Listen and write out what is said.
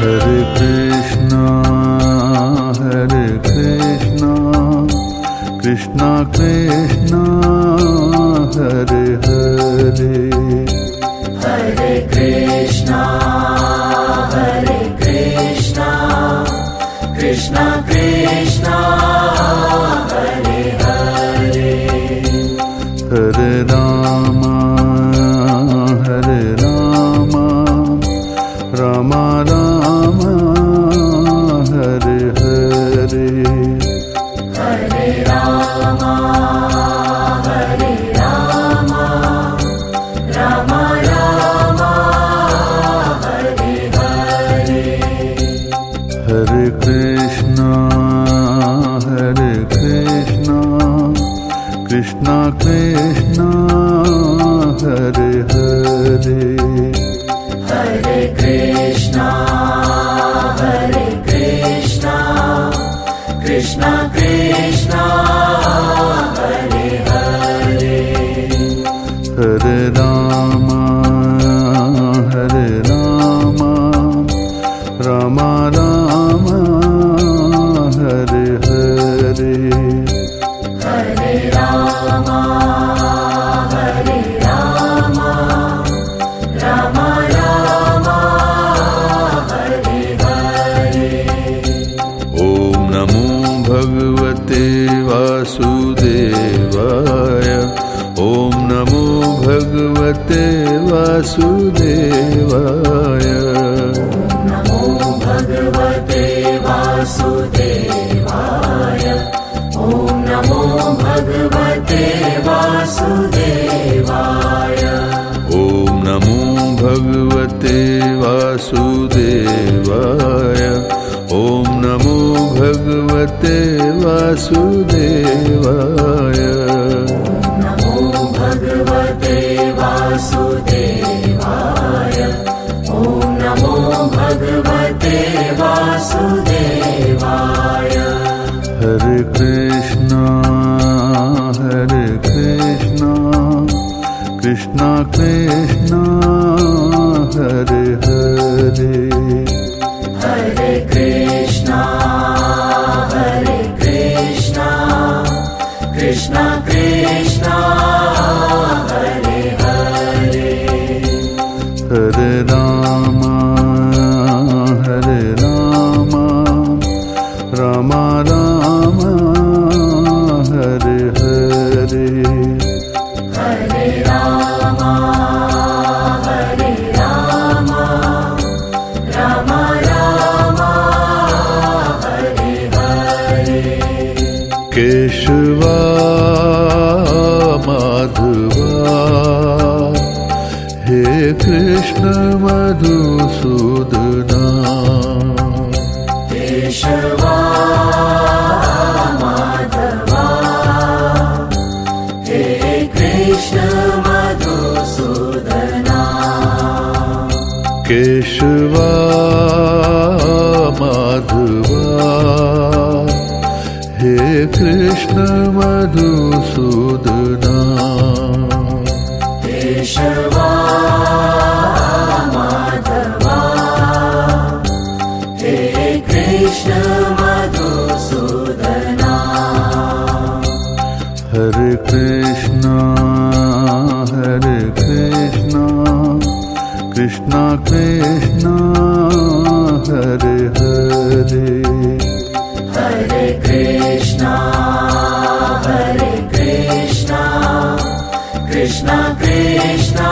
Hare Krishna, Krishna Krishna, Hare Hare, Hare Krishna, Krishna Krishna, Hare Hare, Hare Rama, Rama Rama, Hare Hare, Hare Rama, Rama Rama, Hare Hare, Hare Krishna, Krishna Krishna, Hare Hare, Hare Krishna, Krishna Krishna, Hare Hare, Hare Rama, Rama Rama, Hare Hare, Hare Rama, Rama Rama, Hare Hare. Om Namo Bhagavate Vasudevaya, Om Namo Bhagavate Vasudevaya, Namo Bhagavate Vasudevaya, Om Namo Bhagavate Vasudevaya, Om Namo Bhagavate Vasudevaya, Om Namo Bhagavate Vasudevaya, Namo Bhagavate Vasudevaya, Om Namo Bhagavate Vasudevaya. Hare Krishna, Krishna Krishna, Hare Hare, Hare Krishna, Krishna Krishna, Hare Hare, Hare Rama, Rama Rama, Hare Hare, Hare Rama, Rama Rama, Hare Hare, Keshava Madhava, He Krishna Madhusudana, Keshava Madhava, He Krishna Madhusudana, Keshava Madhava, He Krishna Madhusudana, Keshava Madhava, He Krishna Madhusudana. Hare Krishna, Krishna Krishna, Hare Hare, Hare Krishna, Krishna Krishna,